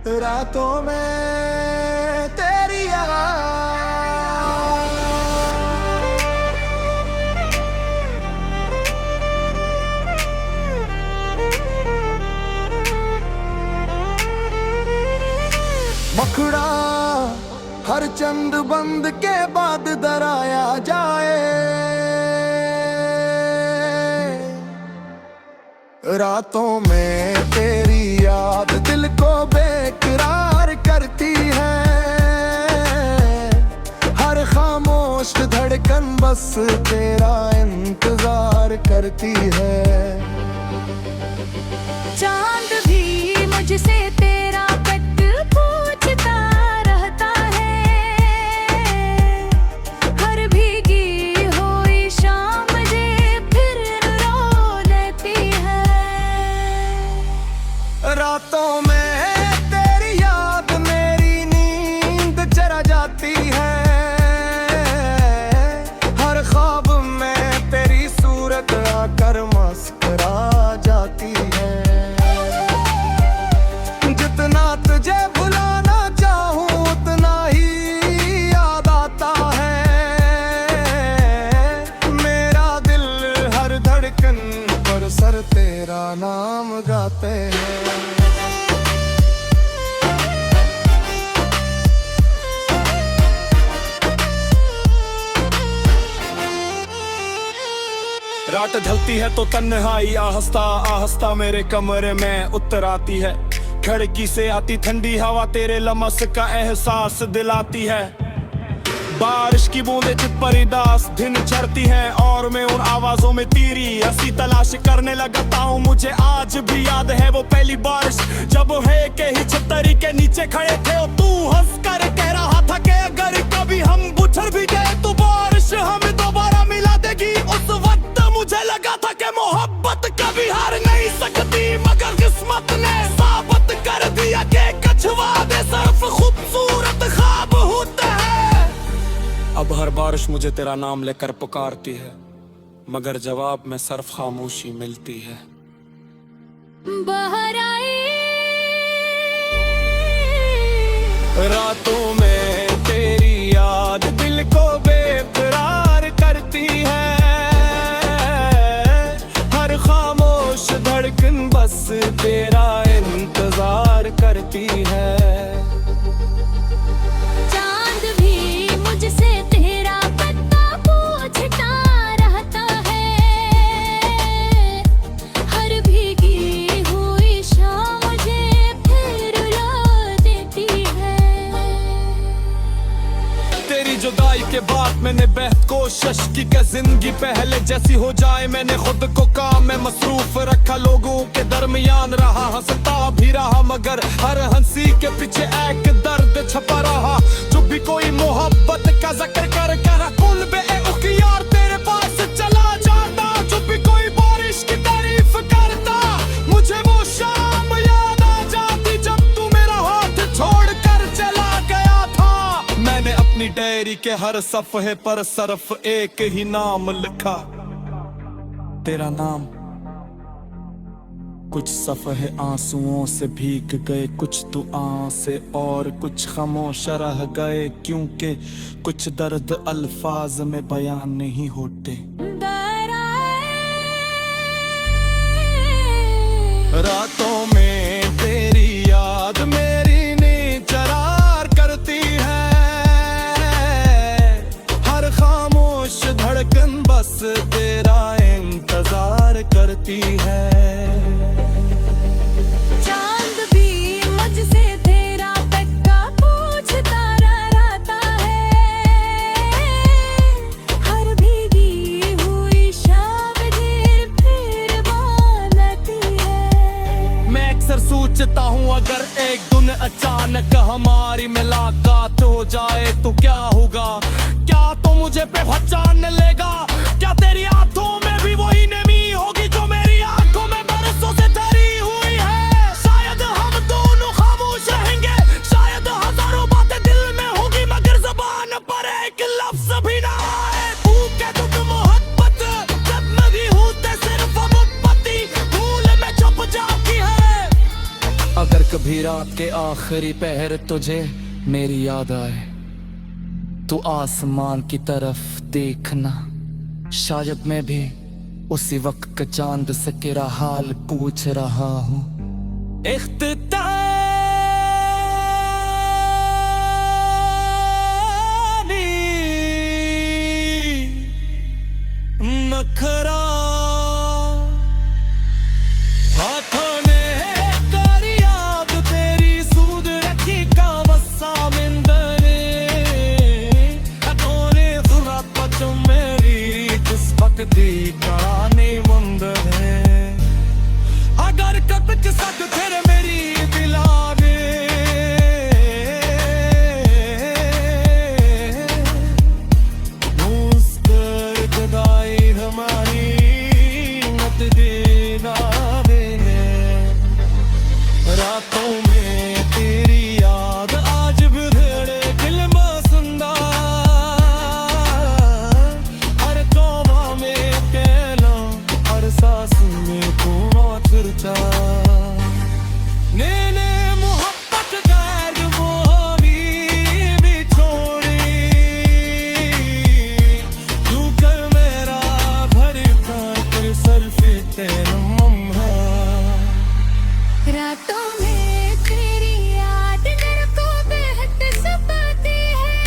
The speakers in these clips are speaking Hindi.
रातों में तेरी मखड़ा हर चंद बंद के बाद दराया जाए। रातों में तेरी याद दिल को बेकरार करती है। हर खामोश धड़कन बस तेरा इंतजार करती है। चांद भी मुझसे तेरा कद पूछता रहता है। हर भीगी हुई शाम जे फिर रो लेती है। रातों में तेरी याद मेरी नींद चरा जाती है। हर ख्वाब में तेरी सूरत आकर मुस्कुरा जाती है। जितना तुझे भुलाना चाहूं उतना ही याद आता है। मेरा दिल हर धड़कन पर सर तेरा नाम गाते हैं। रात ढलती है तो तन्हाई आहिस्ता आहिस्ता मेरे कमरे में उतर आती है। खिड़की से आती ठंडी हवा तेरे लमस का एहसास दिलाती है। बारिश की बूंदें चित पर उदास दिन चढ़ती हैं और मैं उन आवाजों में तेरी हंसी तलाश करने लगता हूँ। मुझे आज भी याद है वो पहली बारिश जब है के ही छतरी के नीचे खड़े थे और तू हंस कर कह रहा था कि अगर कभी हम बुझर भी गए तो बारिश हमें दोबारा मिला देगी। उस वक्त मुझे लगा था कि मोहब्बत कभी हार नहीं सकती, मगर किस्मत ने साबित कर दिया कि कछुआ दे सिर्फ खूबसूरत ख्वाब होते हैं। अब हर बारिश मुझे तेरा नाम लेकर पुकारती है, मगर जवाब में सिर्फ खामोशी मिलती है। बाहर आई रातों में तेरी याद दिल को बेकरार करती है। हर खामोश धड़कन बस तेरा इंतजार करती है। चांद भी मुझसे तेरा पता पूछता रहता है। हर भीगी हुई शाम मुझे फिर रुला देती है। तेरी जुदाई के बाद मैंने बेहद कोशिश की कि जिंदगी पहले जैसी हो जाए। मैंने खुद को काम में मसरूफ रखा, लोगों के दरमियान रहा, हंसता भी रहा, मगर हर हंसी के पीछे एक दर्द छपा रहा। जो भी कोई मोहब्बत का जिक्र कर कर कुल बेउख्तियार तेरे पास चला जाता। जो भी कोई बारिश की तारीफ करता मुझे वो शाम याद आ जाती जब तू मेरा हाथ छोड़ कर चला गया था। मैंने अपनी डायरी के हर सफ़े पर सिर्फ एक ही नाम लिखा, तेरा नाम। कुछ सफ़े आंसुओं से भीग गए, कुछ दुआओं से और कुछ खामोश रह गए, क्योंकि कुछ दर्द अल्फाज में बयान नहीं होते। रातों में तेरी याद मेरी नींद चरार करती है। हर खामोश धड़कन बस तेरा इंतजार करती है। चांद भी मुझसे तेरा पक्का पूछता रहता है। हर भीगी हुई शाम देर फिर बोलती है। मैं अक्सर सोचता हूँ अगर एक दिन अचानक हमारी मुलाकात हो जाए तो क्या होगा। क्या तो मुझे पहचान लेगा, क्या तेरी आंखों में भी वही नमी होगी जो मेरी आंखों में बरसों से ठहरी हुई है। शायद हम दोनों खामोश रहेंगे, शायद हजारों बातें दिल में होगी, मगर ज़बान पर एक लफ्ज भी ना आए। तू कह दो मोहब्बत जब मैं भी हूँ ते सिर्फ मोहब्बती भूल में छुप जाती है। अगर कभी रात के आखिरी पहर तुझे मेरी याद आए तो आसमान की तरफ देखना, शायद मैं भी उसी वक्त का चांद से तेरा हाल पूछ रहा हूँ। नखरा हाथों ने कर याद तेरी सूद रखी का वसा मिंदरे अतोने सुरात पचो मेरी किस वक्त दी कहानी मुंदरे अगर कपच सक फिर मेरी दिलाने रातों में तेरी याद आज भी धेड़े दिल में सुंदा हर तौबा में कहना हर सांस में तू चर्चा ने मोहब्बत गैर मोहनी भी छोड़ी तू कर मेरा भर कर सर्फे तेरा रातों में तेरी याद दिल को बेहद सताती है,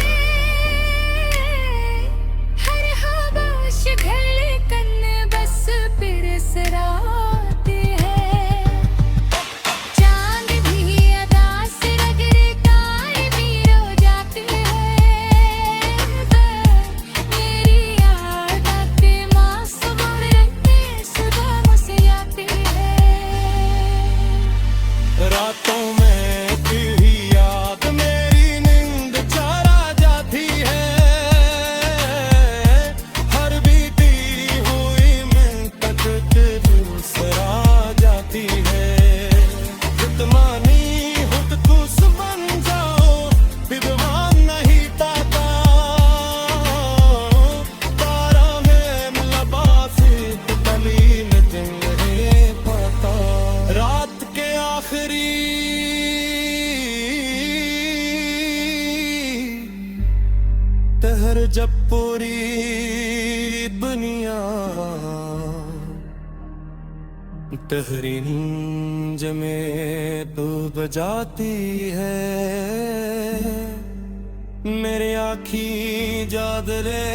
हर हवाश धड़कन बस बिरसराती है। चांद भी अदा से रगड़े तारे भी रो जाते हैं, मेरी याद आते मासूम रहते सुबह मुस्कुराते हैं। रातों में तेरी याद मेरी नींद चरा जाती है, हर बीती हुई मिनट के दूसरा जाती है। जितना नहीं खुद खुश बन जाओ विद्वान नहीं पाता तारा में लबासी तली नहीं पाता। रात के आखिरी तहर जब पूरी दुनिया तहरी नींद में तो बजाती है, मेरे आँखी जादरे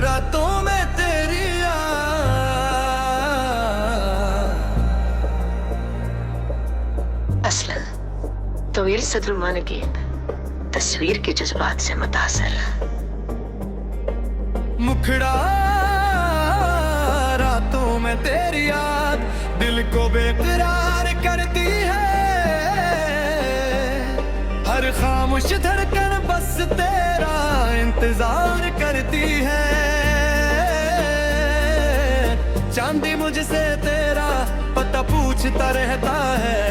रातों में तेरी असलन तवील सदरुमान की तस्वीर के जज्बात से मुतासर मुखड़ा रातों में तेरी याद दिल को बेकरार करती है, हर खामोश धड़कन बस तेरा इंतजार करती है। चांदी मुझसे तेरा पता पूछता रहता है,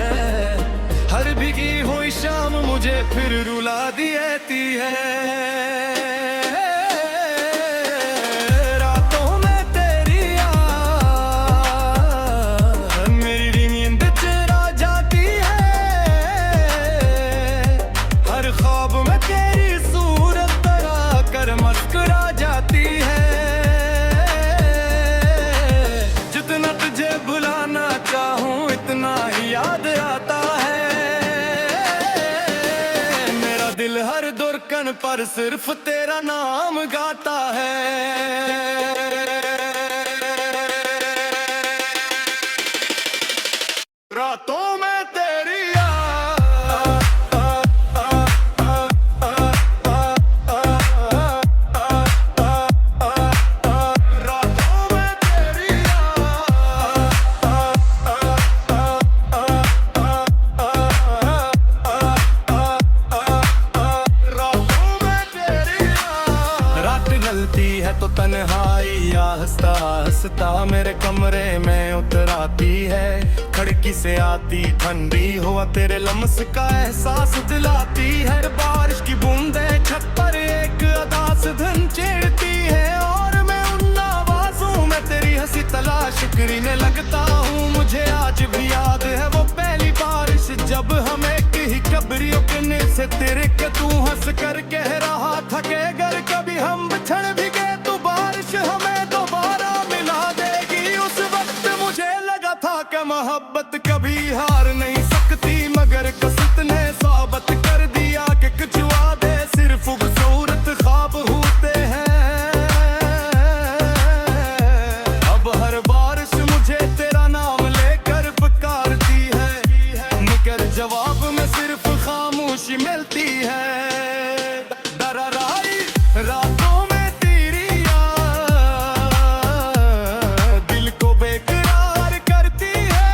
हर भीगी हुई शाम मुझे फिर रुला देती है। रातों में तेरी याद मेरी नींद चुरा जाती है, हर ख्वाब में तेरी सूरत तरा कर मुस्कुरा जाती है। जितना तुझे भुलाना चाहूं इतना ही याद आता है, मेरा दिल हर दुर्कन पर सिर्फ तेरा नाम गाता है। रातों में तेरी तो तन्हाई हंसता हंसता मेरे कमरे में उतर आती है। खिड़की से आती ठंडी हवा तेरे लम्स का एहसास दिलाती है। बारिश की बूंदें छत पर एक अदास धुन छेड़ती है और मैं उन आवाजों में तेरी हंसी तलाश करने लगता हूँ। मुझे आज भी याद है वो पहली बारिश जब हम एक ही कब्रियों के से तेरे के तू हंस कर कह रहा था कि अगर कभी हम बिछड़ भी गए तो बारिश हमें दोबारा मिला देगी। उस वक्त मुझे लगा था कि मोहब्बत कभी हार नहीं सकती, मगर कसरत ने साबित कर दिया कि कुछ वादे सिर्फ खूबसूरत ख्वाब होते हैं। अब हर बारिश मुझे तेरा नाम लेकर पुकारती है, मगर जवाब में सिर्फ खामोशी मिलती है। दराराई रातों में तेरी याद दिल को बेकरार करती है।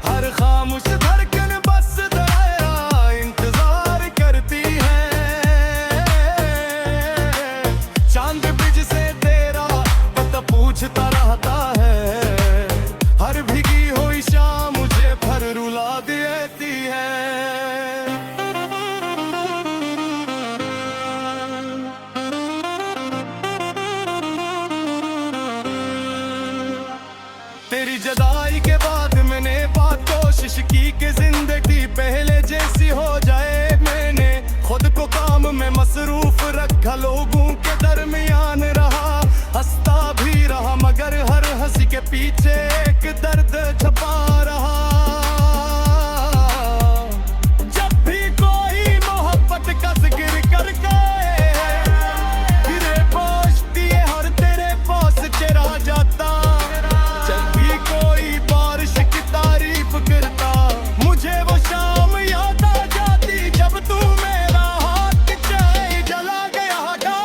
हर खामोश धड़कन बस तेरा इंतजार करती है। चांद ब्रिज से तेरा पता पूछता रहता है, हर भीगी हुई शाम मुझे भर रुला देती है। तेरी जदाई के बाद मैंने बात कोशिश की कि जिंदगी पहले जैसी हो जाए। मैंने खुद को काम में मसरूफ रखा, लोगों के दरमियान रहा, हंसता भी रहा, मगर हर हंसी के पीछे एक दर्द छपा रहा। जब भी कोई मोहब्बत का जिक्र करके तेरे पहुंचती है और तेरे पास चला जाता। जब भी कोई बारिश की तारीफ करता मुझे वो शाम याद आ जाती जब तू मेरा हाथ चाहे जला गया था।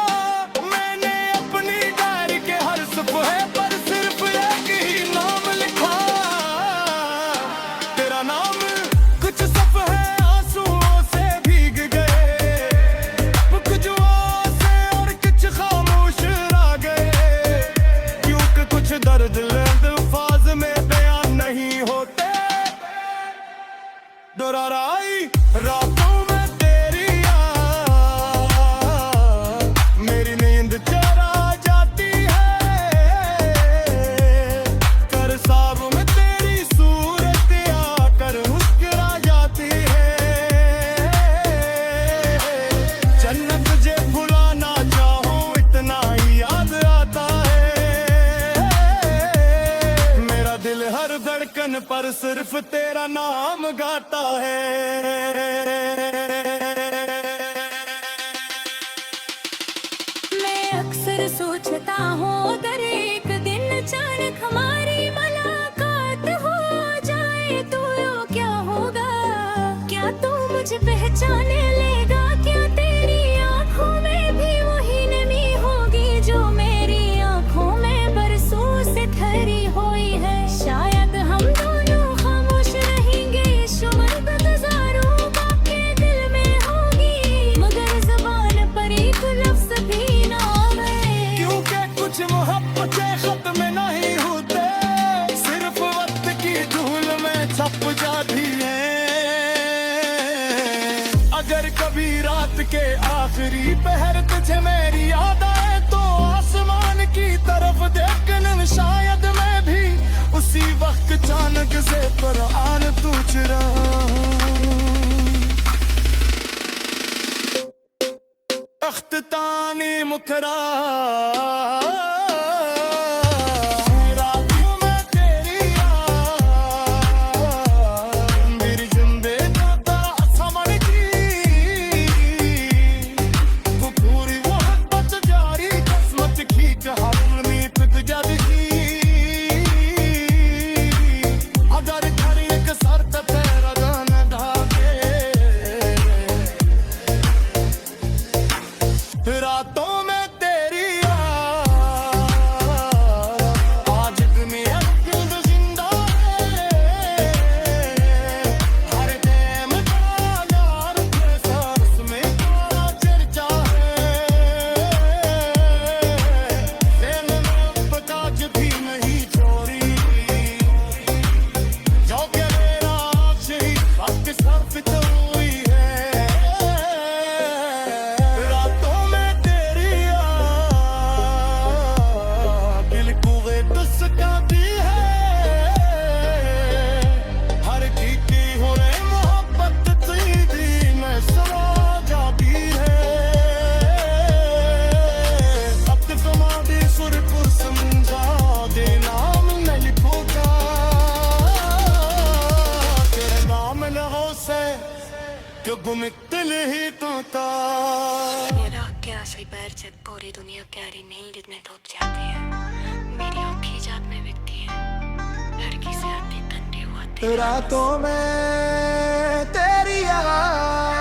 मैंने अपनी डायरी के हर सफ़े पर सिर्फ एक ही नाम लिखा, तेरा नाम। कुछ सफ़े आंसुओं से भीग गए, कुछ आसे और कुछ खामोश रह गए, क्योंकि कुछ दर्द अल्फाज में बयान नहीं होते। दोहराई रातों में तेरी याद मेरी नींद चुरा जाती है। कर साब में तेरी सूरत आकर मुस्कुरा जाती है। जन्नत तुझे भुलाना चाहूं इतना ही याद आता है। मेरा दिल हर धड़कन पर सिर्फ तेरा नाम गाता है। मैं अक्सर सोचता हूँ अगर एक दिन अचानक हमारी मुलाकात हो जाए तो क्या होगा। क्या तू मुझे पहचाने लेगा, क्या तेरी आंखों में भी वही नमी होगी जो मेरी आंखों में बरसों से ठहरी हुई है। शायद हम दोनों खामोश रहेंगे, शुमर गुज़ारों बातें दिल में होगी, मगर ज़बान पर एक लफ्ज़ भी ना आए। क्योंकि कुछ मोहब्बतें खत्म नहीं होते, सिर्फ वक्त की धूल में छप जाती हैं। अगर कभी रात के आखिरी पहर तुझे मेरी याद आए तो आसमान की तरफ देखना, शायद मैं भी उसी वक्त अचानक से कुरान तू चुरा। अख्तानी मुखरा रातों में तेरी याद मेरी जिंदगी का समझ की वो पूरी मोहब्बत जारी किस्मत की कहानी पिट जाती। अगर घर एक शर्त तेरा जान ढाके रातों में तेरी याद से क्यों गुमिकल ही तोता मेरा क्या सही पैर से पूरी दुनिया प्यारी नहीं जितने धूप जाती है मेरी आँखें जात में बिकती है लड़की से आती ठंडी हुआ रातों में तेरी आवाज़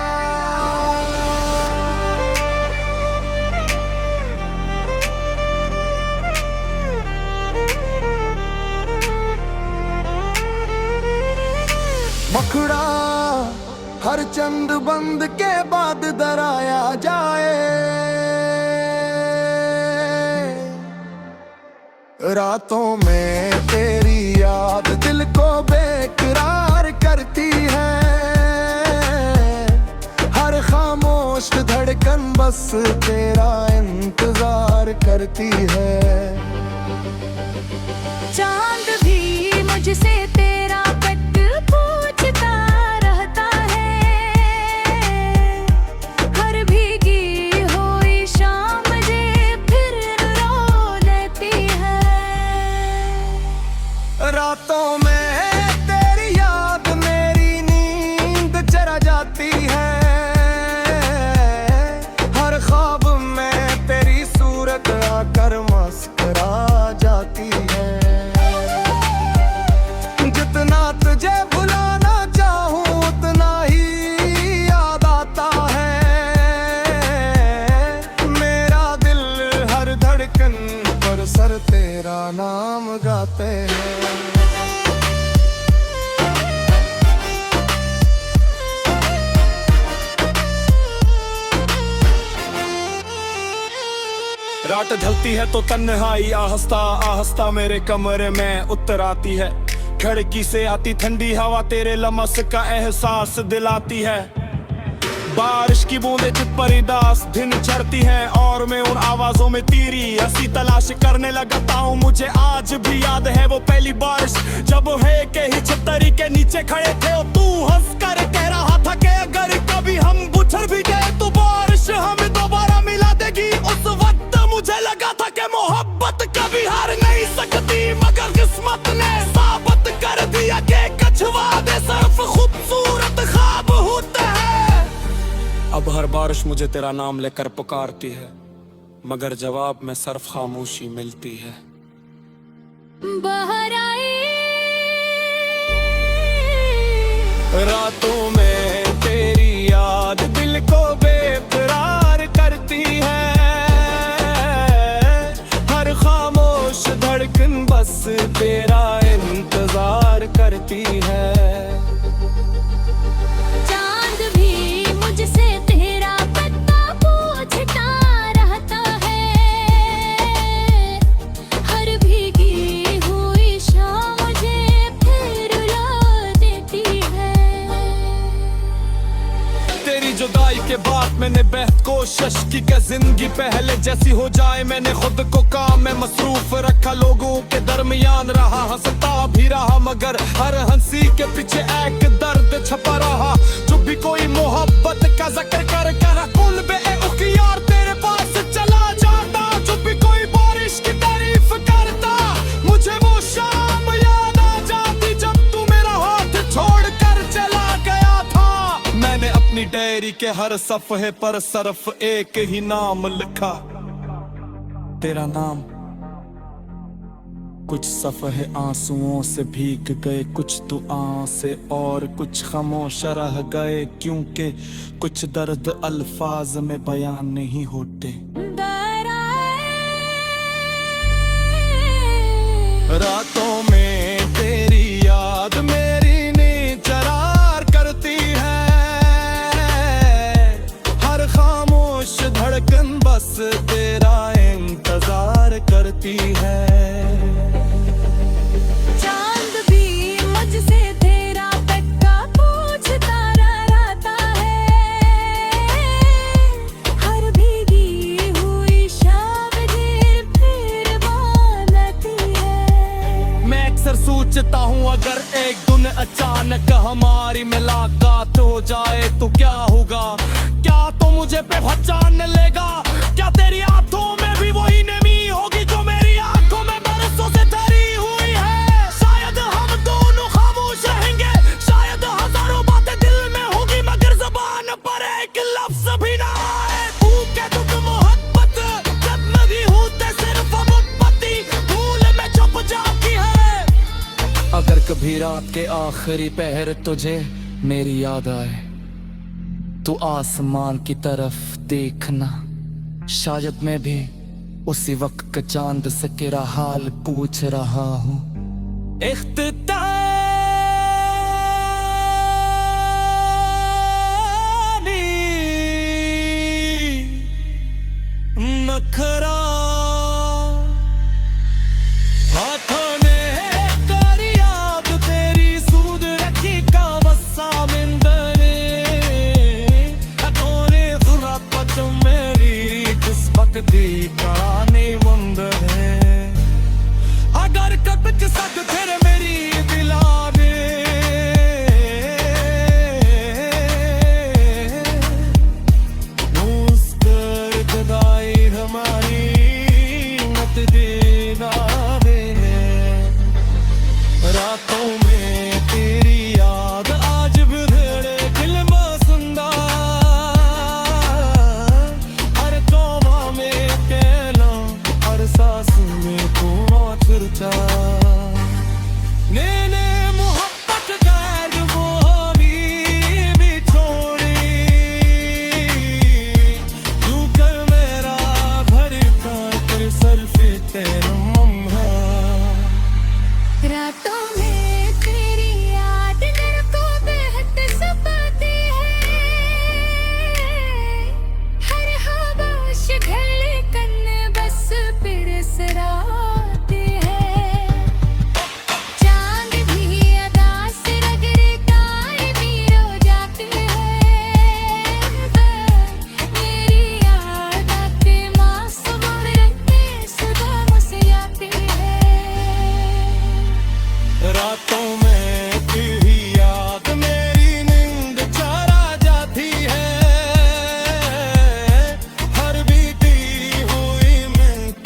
मखड़ा हर चंद बंद के बाद दराया जाए रातों में तेरी याद दिल को बेकरार करती है हर खामोश धड़कन बस तेरा इंतजार करती है चांद भी मुझसे तेरा पट पूछता रहता है हर भीगी हुई शाम जे फिर रो लेती है रातों में तेरी याद मेरी नींद चरा जाती है हर ख्वाब में तेरी सूरत आकर मुस्कुरा जाती है जितना तुझे भुलाना चाहूं उतना ही याद आता है मेरा दिल हर धड़कन पर सर तेरा नाम गाते हैं रात ढलती है तो तन्हाई आहिस्ता आहिस्ता मेरे कमरे में उतर आती है खिड़की से आती ठंडी हवा तेरे लमस का एहसास दिलाती है बारिश की बूंदें चित पर दास दिन चढ़ती हैं और मैं उन आवाजों में तेरी हंसी तलाश करने लगता हूँ मुझे आज भी याद है वो पहली बारिश जब है के ही छतरी के नीचे खड़े थे और तू हंस कर कह रहा था कि अगर कभी हम बुझर भी गए तो बारिश हमें दोबारा मिला देगी उस वक्त मुझे लगा था कि मोहब्बत कभी हार नहीं सकती मगर किस्मत ने साबित कर दिया कि कछुआ दे सिर्फ खूबसूरत ख्वाब होते हैं अब हर बारिश मुझे तेरा नाम लेकर पुकारती है मगर जवाब में सिर्फ खामोशी मिलती है बाहर आई रातों में तेरी याद दिल को बेकरार करती है हर खामोश धड़कन बस तेरा इंतजार करती है चांद भी मुझसे तेरा पता पूछता रहता है हर भीगी हुई शाम मुझे फिर रुला देती है तेरी जुदाई के बाद मैंने बेहद कोशिश की कि जिंदगी पहले जैसी हो जाए मैंने खुद को काम में मसरूफ रखा लोगों के दरमियान रहा हंसता भी रहा मगर हर हंसी के पीछे एक दर्द छपा रहा जो भी कोई मोहब्बत का जिक्र कर कुल बेउकियार तेरे पास चला जाता जो भी कोई बारिश की तारीफ करता मुझे वो शाम याद आ जाती जब तू मेरा हाथ छोड़ कर चला गया था मैंने अपनी डायरी के हर सफ़े पर सिर्फ एक ही नाम लिखा तेरा नाम कुछ सफ़े आंसुओं से भीग गए कुछ दुआओं से और कुछ खामोश रह गए क्योंकि कुछ दर्द अल्फाज में बयान नहीं होते रातों में तेरी याद मेरी नींद चरार करती है हर खामोश धड़कन बस तेरा इंतजार करती है चांद भी मुझसे तेरा पता पूछता रहता है हर भीगी हुई शाम देर फिर बालती है मैं अक्सर सोचता हूँ अगर एक दिन अचानक हमारी मुलाकात हो जाए तो क्या होगा क्या तो मुझे पहचान लेगा क्या तेरी आंखों में भी वही नमी होगी जो मेरी आंखों में बरसों से ठहरी हुई है शायद हम दोनों खामोश रहेंगे शायद हजारों बातें दिल में रात के आखिरी पहर तुझे मेरी याद आए, तू आसमान की तरफ देखना, शायद मैं भी उसी वक्त का चांद से तेरा हाल पूछ रहा हूँ। नखरा हाथों में कर याद तेरी सूद रखी का बसा मिंदरे हथोरे जुरा पच मेरी किस्मत दी करानी बंद है। अगर कब सक फिर मेरी दिलाने हमारी मत देना वे, रातों में तेरी याद आज भी धेड़े दिल मसंदा, हर तौबा में कहना हर सांस में तू चर्चा ने मोहब्बत गैर वो भी छोड़ी, तू कर मेरा रातों में तेरी याद दिल को बेहद सताती है, हर हवाश घले कन बस फिर सराती है। चांद भी अदा से रगड़े गाय भी रो जाती है, मेरी याद आके मासूम रहते सुबह मुझसे आती है। रातों में तेरी याद मेरी नींद चरा जाती है, हर बीती हुई मिनट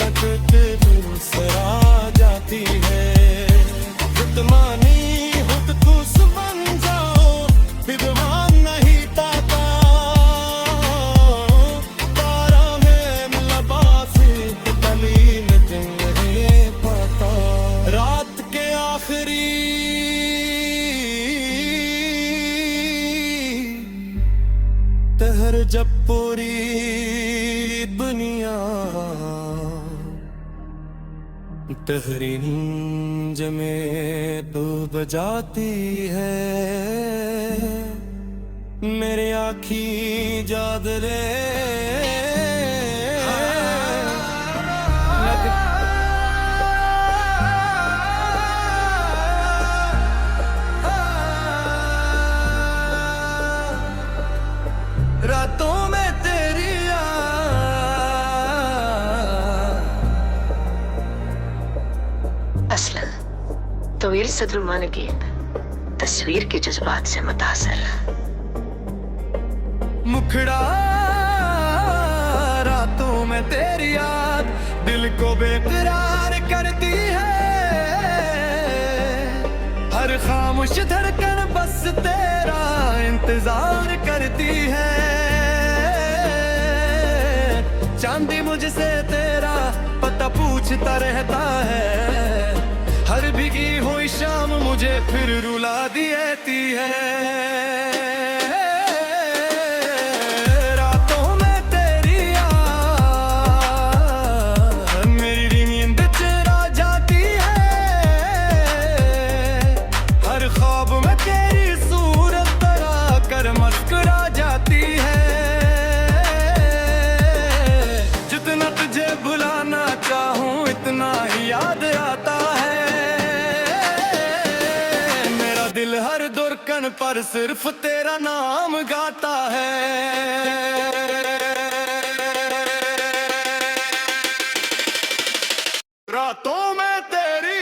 दिल सरा जाती है। जितना नहीं खुद खुश बन जाओ विद्वान नहीं पाता, तारा में लबासी तलीन नहीं पाता। रात के आखिरी तहर जब पूरी दुनिया तहरी नींद में तू बजाती है, मेरे आँखी जादरे रातों में तेरी असलन तवील सदरुमान गीत तस्वीर के जज्बात से मुतासर। मुखड़ा रातों में तेरी याद दिल को बेकरार करती है, हर खामोश धड़कन बस तेरा इंतजार करती है। चांदी मुझसे तेरा पता पूछता रहता है, हर भीगी हुई शाम मुझे फिर रुला देती है। याद आता है मेरा दिल हर दुर्कन पर सिर्फ तेरा नाम गाता है। रातों में तेरी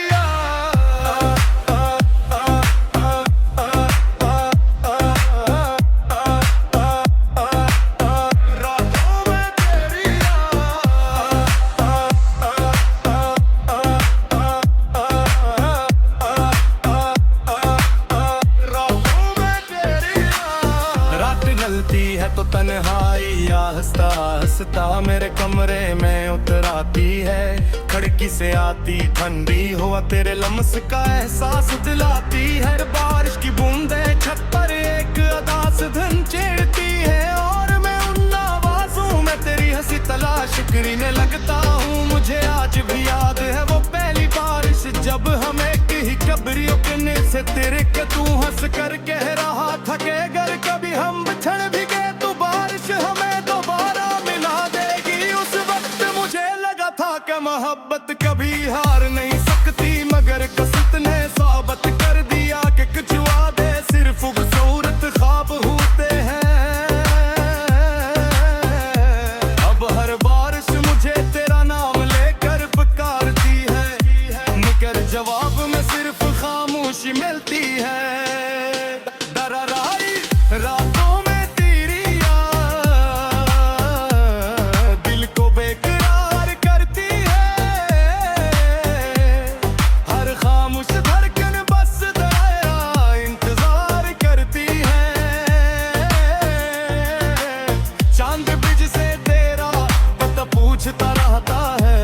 चलती है तो तन्हाई आहिस्ता आहिस्ता मेरे कमरे में उतर आती है। खिड़की से आती ठंडी हवा तेरे लम्स का एहसास दिलाती है। बारिश की बूंदें छत पर एक अदास धन छेड़ती है और मैं उन आवाजों में तेरी हंसी तलाश करने लगता हूँ। मुझे आज भी याद है वो पहली बारिश जब हमें कहीं कब्रियों के से तेरे के तू हंस कर कह रहा था कि अगर कभी हम बिछड़ भी गए तो बारिश हमें दोबारा मिला देगी। उस वक्त मुझे लगा था कि मोहब्बत कभी हार नहीं सकती, मगर कसरत ने साबित कर दिया कि कुछ वादे सिर्फ खूबसूरत ख्वाब होते हैं। अब हर बारिश मुझे तेरा नाम लेकर पुकारती है, मगर जवाब में सिर्फ खामोशी मिलती है। दराराई रातों में तेरी याद दिल को बेकरार करती है। हर खामोश धड़कन बस तेरा इंतजार करती है। चांद ब्रिज से तेरा पता पूछता रहता है।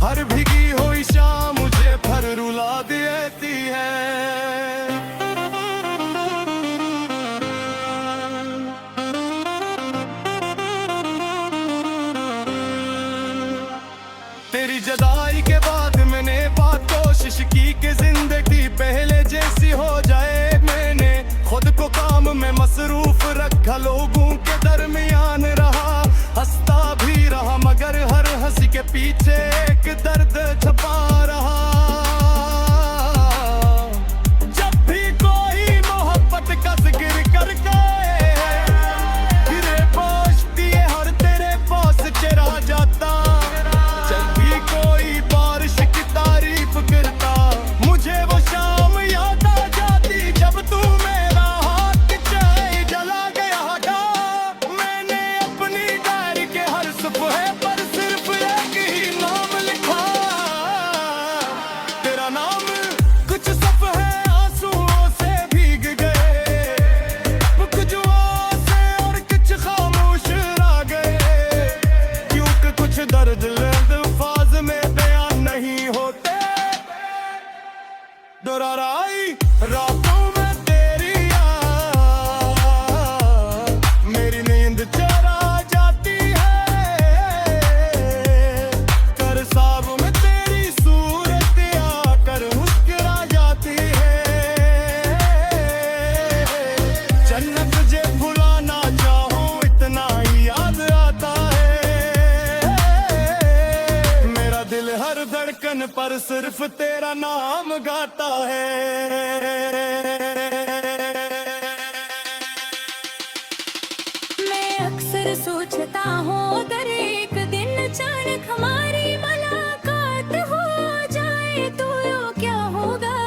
हर भीगी हुई शाम मुझे भर रुला देती है। तेरी जदाई के बाद मैंने बात कोशिश की कि जिंदगी पहले जैसी हो जाए। मैंने खुद को काम में मसरूफ रखा, लोगों के दरमियान रहा, हंसता भी रहा, मगर हर हंसी के पीछे एक दर्द छपा रहा। जब भी कोई मोहब्बत का जिक्र करके गिरे पहुंचती है हर तेरे पास चला जाता। जब भी कोई बारिश की तारीफ करता मुझे वो शाम याद आ जाती जब तू मेरा हाथ चाहे जला गया था। मैंने अपनी डायरी के हर सफ़े पर सिर्फ एक ही नाम लिखा, तेरा नाम। कुछ सफ़े आंसुओं से भीग गए, कुछ आसे और कुछ खामोश रह गए, क्योंकि कुछ दर्द अल्फाज में बयान नहीं होते। दोहराई रातों में तेरी याद मेरी नींद चरा जाती है। कर साब में तेरी सूरत आकर मुस्कुरा जाती है। जन्नत जे भुलाना चाहूं इतना ही याद आता है। मेरा दिल हर धड़कन पर सिर्फ तेरा नाम गाता है। मैं अक्सर सोचता हूँ अगर एक दिन अचानक हमारी मुलाकात हो जाए तो क्या होगा।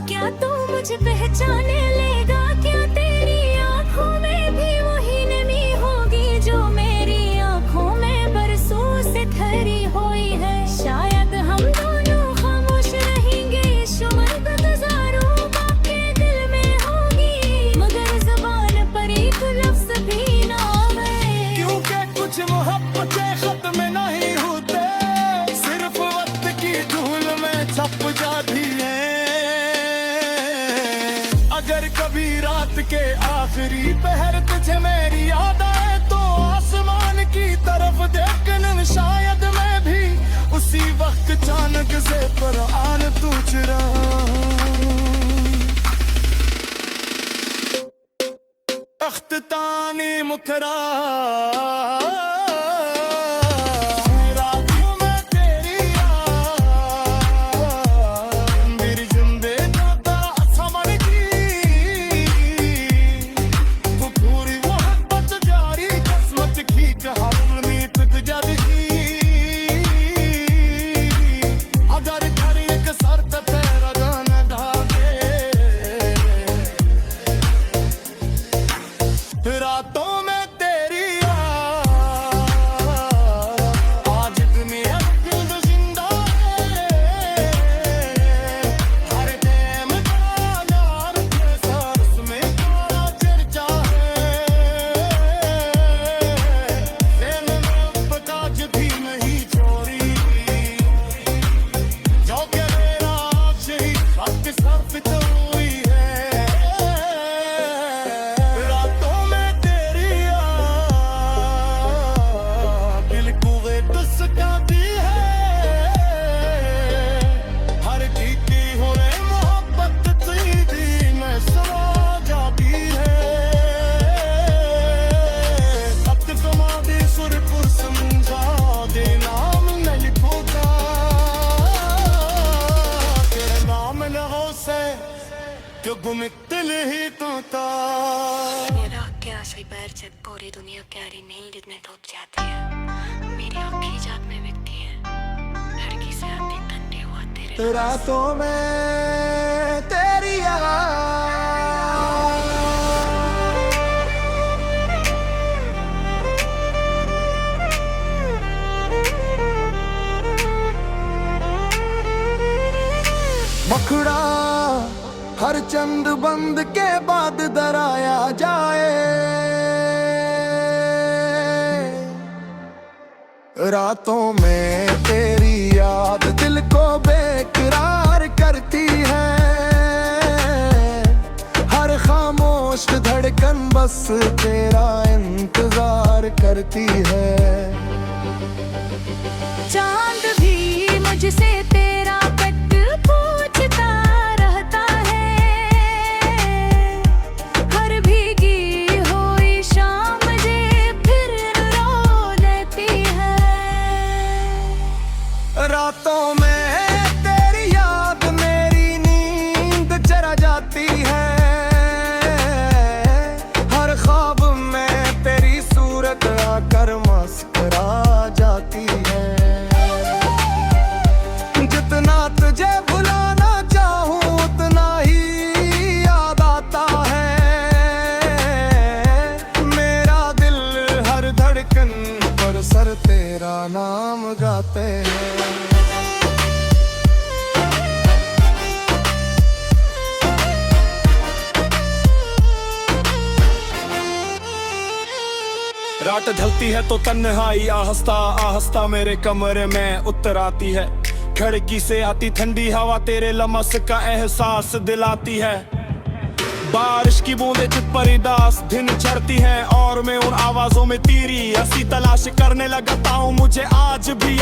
क्या तू मुझे पहचाने लेगा, क्या तेरी आंखों में भी वही नमी होगी जो मेरी आंखों में बरसों से ठहरी हुई है। शायद हम दोनों खामोश रहेंगे, शुमार गुज़ारों बाकी दिल में होगी, मगर ज़बान पर एक लफ्ज़ भी ना आए। क्योंकि कुछ मोहब्बतें खत्म नहीं होते, सिर्फ वक्त की धूल में छप जाती है। अगर कभी रात के आखिरी पहर तुझे मेरी याद आए तो आसमान की तरफ देखना, शायद मैं भी उसी वक्त अचानक से कुरान तू चुरा। अख्तानी मुखरा रातों में तेरी याद मेरी जिंदगी का समझ की। वो पूरी मोहब्बत जारी किस्मत की कहानी टूट जाती। अगर घर एक सर पे तेरा जान ढाके रातों में तेरी से पूरी दुनिया प्यारी नहीं जितने डूब जाती है। मेरी आँखें जात में बिकती है, लड़की से आती ठंडी हुआ तेरे रातों में तेरी याद मखड़ा हर चंद बंद के बाद दराया जाए। रातों में तेरी याद दिल को बेकरार करती है। हर खामोश धड़कन बस तेरा इंतजार करती है। चांद भी मुझसे तेरा कट पूछता रहता है। हर भीगी हुई शाम जे फिर रो लेती है। रातों में तेरी याद मेरी नींद चरा जाती है। हर ख्वाब में तेरी सूरत आकर मुस्कुरा जाती है। जितना तुझे भुलाना चाहूं उतना ही याद आता है। मेरा दिल हर धड़कन पर सर तेरा नाम गाते हैं। रात ढलती है तो तन्हाई आहिस्ता आहिस्ता मेरे कमरे में उतर आती है। खिड़की से आती ठंडी हवा तेरे लमस का एहसास दिलाती है। बारिश की बूंदें चित पर उदास दिन चढ़ती हैं और मैं उन आवाजों में तेरी हंसी तलाश करने लगता हूँ। मुझे आज भी